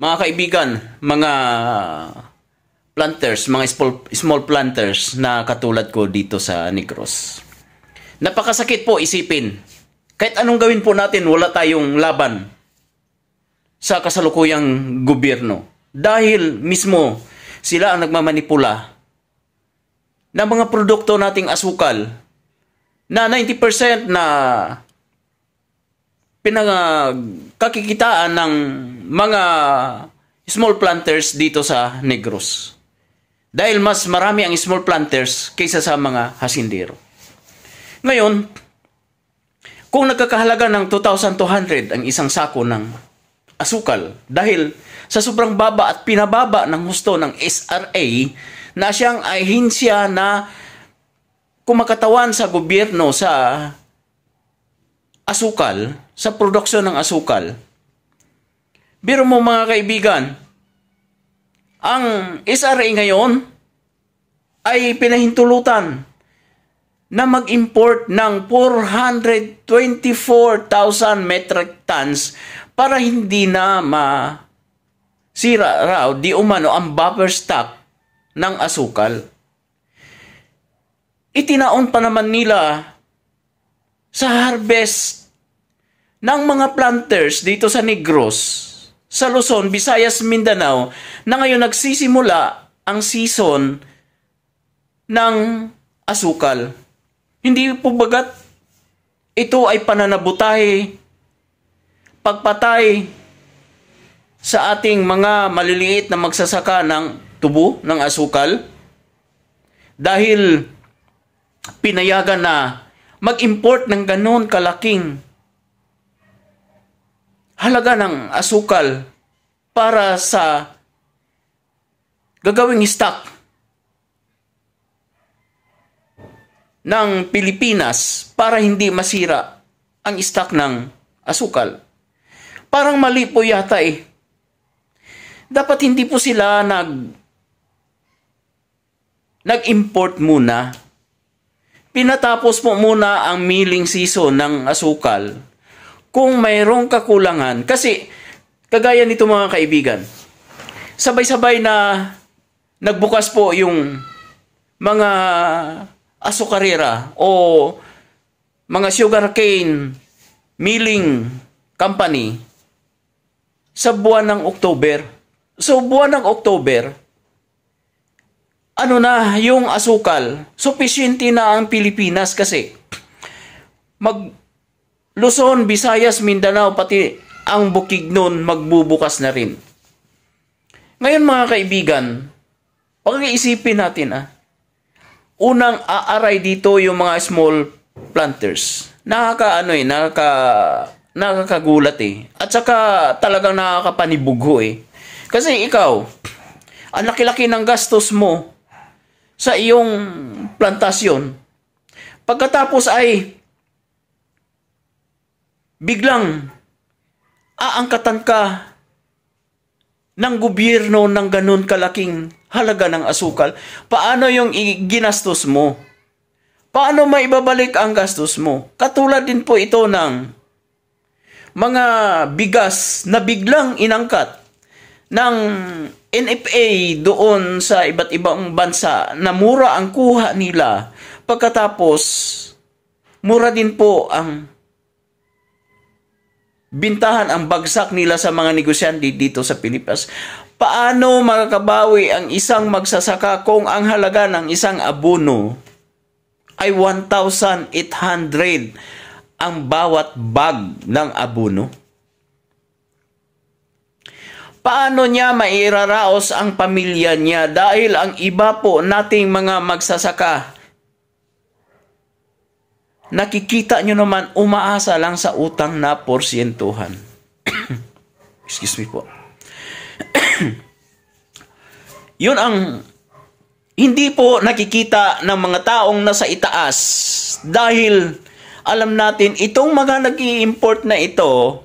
Mga kaibigan, mga planters, mga small planters na katulad ko dito sa Negros. Napakasakit po isipin. Kahit anong gawin po natin, wala tayong laban sa kasalukuyang gobyerno. Dahil mismo sila ang nagmamanipula ng mga produkto nating asukal na 90% na pinagkakikitaan ng mga small planters dito sa Negros. Dahil mas marami ang small planters kaysa sa mga hasindero. Ngayon, kung nagkakahalaga ng 2,200 ang isang sako ng asukal dahil sa sobrang baba at pinababa ng husto ng SRA na siyang ahinsya na kumakatawan sa gobyerno sa asukal, sa produksyon ng asukal. Biro mo mga kaibigan, ang SRA ngayon ay pinahintulutan na mag-import ng 424,000 metric tons para hindi na masira raw di umano ang buffer stock ng asukal. Itinaon pa naman nila sa harvest ng mga planters dito sa Negros, sa Luzon, Visayas, Mindanao, na ngayon nagsisimula ang season ng asukal. Hindi po bagat ito ay pananabutahe, pagpatay sa ating mga maliliit na magsasaka ng tubo ng asukal dahil pinayagan na mag-import ng ganon kalaking halaga ng asukal para sa gagawing stock ng Pilipinas para hindi masira ang stock ng asukal. Parang mali po yata eh. Dapat hindi po sila nag-import muna. Pinatapos po muna ang milling season ng asukal kung mayroong kakulangan. Kasi kagaya nito mga kaibigan, sabay-sabay na nagbukas po yung mga asukarera o mga sugarcane milling company sa buwan ng October. So buwan ng October, ano na yung asukal, sufficiente na ang Pilipinas kasi Luzon, Visayas, Mindanao, pati ang Bukidnon magbubukas na rin. Ngayon mga kaibigan, pag-iisipin natin unang aaray dito yung mga small planters. Nakakagulat eh. At saka talagang nakakapanibugho eh. Kasi ikaw, ang laki-laki ng gastos mo sa iyong plantasyon. Pagkatapos ay biglang aangkatan ka ng gobyerno ng ganun kalaking halaga ng asukal. Paano yung ginastos mo? Paano maibabalik ang gastos mo? Katulad din po ito ng mga bigas na biglang inangkat ng NFA doon sa iba't ibang bansa na mura ang kuha nila. Pagkatapos, mura din po ang bintahan, ang bagsak nila sa mga negosyante dito sa Pilipinas. Paano makakabawi ang isang magsasaka kung ang halaga ng isang abono ay 1,800 ang bawat bag ng abono? Paano niya mairaraos ang pamilya niya dahil ang iba po nating mga magsasaka, nakikita nyo naman, umaasa lang sa utang na porsyentuhan. Excuse me po. Yun ang hindi po nakikita ng mga taong nasa itaas dahil alam natin itong mga nag-i-import na ito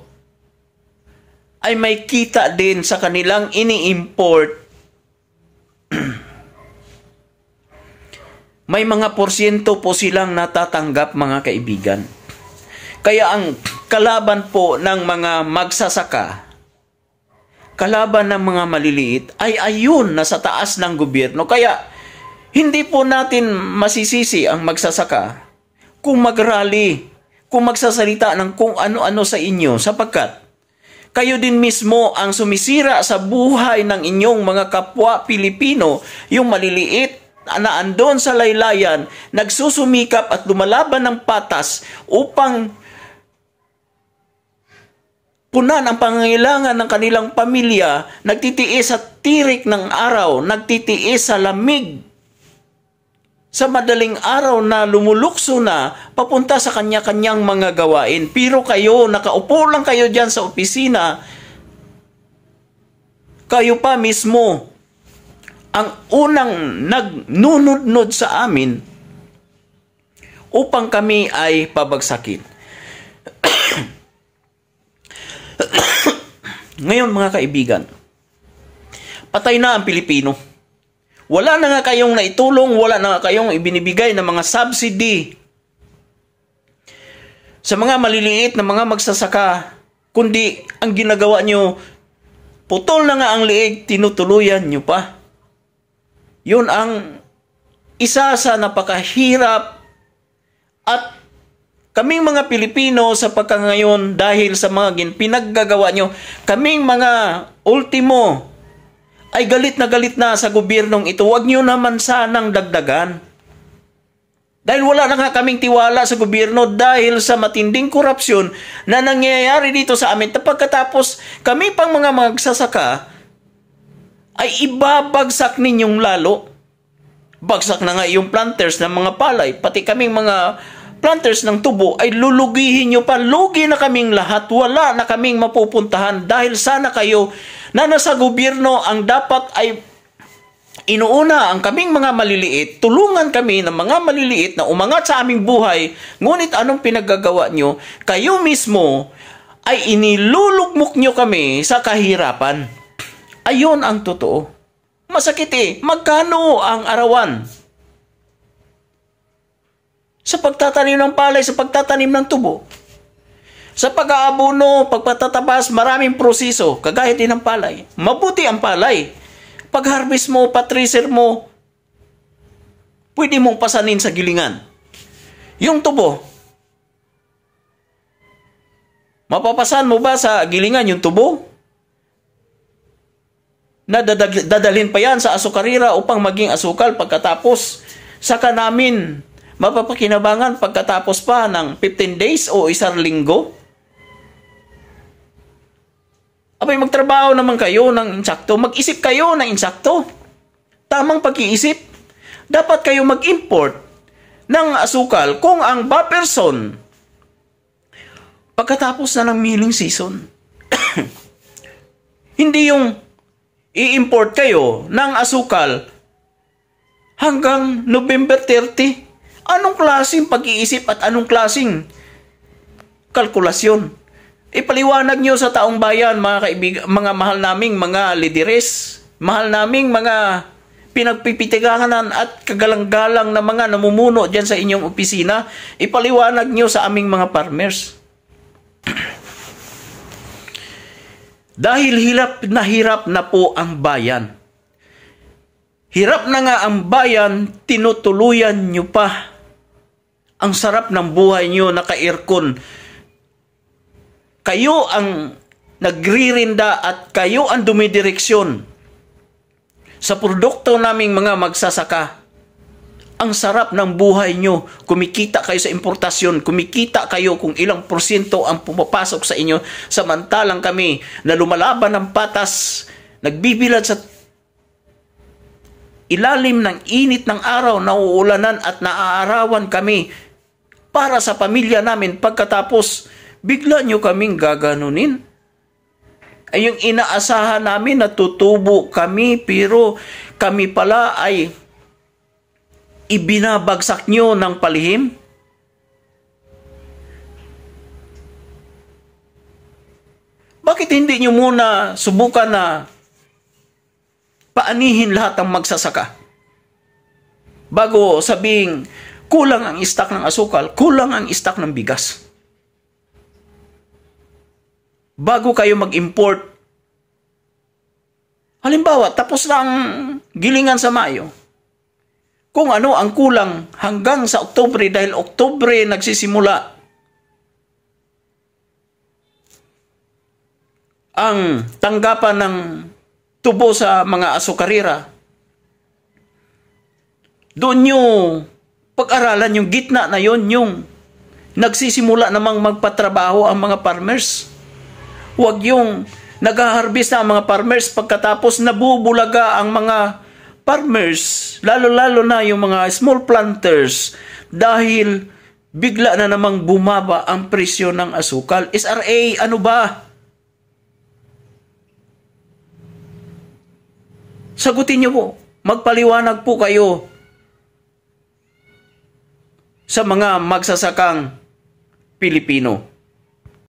ay may kita din sa kanilang ini-import. May mga porsyento po silang natatanggap mga kaibigan. Kaya ang kalaban po ng mga magsasaka kalaban ng mga maliliit ay ayun na sa taas ng gobyerno. Kaya hindi po natin masisisi ang magsasaka kung mag-rally, kung magsasalita ng kung ano-ano sa inyo, sapagkat kayo din mismo ang sumisira sa buhay ng inyong mga kapwa Pilipino, yung maliliit na andon sa laylayan, nagsusumikap at lumalaban ng patas upang punan ang pangangailangan ng kanilang pamilya, nagtitiis sa tirik ng araw, nagtitiis sa lamig, sa madaling araw na lumulukso na papunta sa kanya-kanyang mga gawain. Pero kayo, nakaupo lang kayo dyan sa opisina, kayo pa mismo ang unang nagnunod-nod sa amin upang kami ay pabagsakin. Ngayon mga kaibigan, patay na ang Pilipino. Wala na nga kayong naitulong, wala na nga kayong ibinibigay ng mga subsidy sa mga maliliit na mga magsasaka, kundi ang ginagawa nyo, putol na nga ang liig, tinutuluyan nyo pa. Yun ang isa sa napakahirap at kaming mga Pilipino sa pagkangayon dahil sa mga pinaggagawa nyo, kaming mga ultimo ay galit na sa gobyernong ito. Huwag nyo naman sanang dagdagan. Dahil wala na nga kaming tiwala sa gobyerno dahil sa matinding korupsyon na nangyayari dito sa amin. Pagkatapos kami pang mga magsasaka ay ibabagsak ninyong lalo. Bagsak na nga yung planters ng mga palay, pati kaming mga planters ng tubo ay lulugihin nyo pa. Lugi na kaming lahat. Wala na kaming mapupuntahan dahil sana kayo na nasa gobyerno ang dapat ay inuuna ang kaming mga maliliit. Tulungan kami ng mga maliliit na umangat sa aming buhay. Ngunit anong pinaggagawa nyo? Kayo mismo ay inilulugmok nyo kami sa kahirapan. Ayun ang totoo. Masakit eh. Magkano ang arawan? Sa pagtatanim ng palay, sa pagtatanim ng tubo. Sa pag-aabono, pagpatatabas, maraming proseso, kagaya din ng palay. Mabuti ang palay. Pag-harvest mo, patriser mo, pwede mong pasanin sa gilingan. Yung tubo, mapapasan mo ba sa gilingan yung tubo? Dadalhin pa yan sa asukarira upang maging asukal pagkatapos. Saka namin mapapakinabangan pagkatapos pa ng 15 days o isang linggo. Abay, magtrabaho naman kayo ng insakto. Mag-isip kayo ng insakto. Tamang pag-iisip. Dapat kayo mag-import ng asukal kung ang person pagkatapos na ng milling season. Hindi yung i-import kayo ng asukal hanggang November 30. Anong klaseng pag-iisip at anong klaseng kalkulasyon? Ipaliwanag nyo sa taong bayan, mga kaibigan, mga mahal naming mga lideres, mahal naming mga pinagpipitiganan at kagalang-galang na mga namumuno dyan sa inyong opisina. Ipaliwanag nyo sa aming mga farmers. Dahil hirap na po ang bayan. Hirap na nga ang bayan, tinutuluyan nyo pa. Ang sarap ng buhay nyo, naka-aircon. Kayo ang nagririnda at kayo ang dumidireksyon sa produkto naming mga magsasaka. Ang sarap ng buhay nyo. Kumikita kayo sa importasyon. Kumikita kayo kung ilang porsyento ang pumapasok sa inyo. Samantalang kami na lumalaban ng patas, nagbibilad sa ilalim ng init ng araw, nauulanan at naaarawan kami para sa pamilya namin. Pagkatapos, bigla nyo kaming gaganunin. Ay yung inaasahan namin na tutubo kami, pero kami pala ay ibinabagsak nyo ng palihim. Bakit hindi nyo muna subukan na paanihin lahat ng magsasaka? Bago sabing kulang ang stock ng asukal, kulang ang stock ng bigas. Bago kayo mag-import Halimbawa, tapos na ang gilingan sa Mayo. Kung ano ang kulang hanggang sa Oktubre, dahil Oktubre nagsisimula ang tanggapan ng tubo sa mga asukarira. Doon nyo pag-aralan yung gitna na yon, yung nagsisimula namang magpatrabaho ang mga farmers. Huwag yung nag-harvest na ang mga farmers pagkatapos nabubulaga ang mga farmers, lalo-lalo na yung mga small planters, dahil bigla na namang bumaba ang presyo ng asukal. SRA, ano ba? Sagutin niyo po. Magpaliwanag po kayo sa mga magsasakang Pilipino.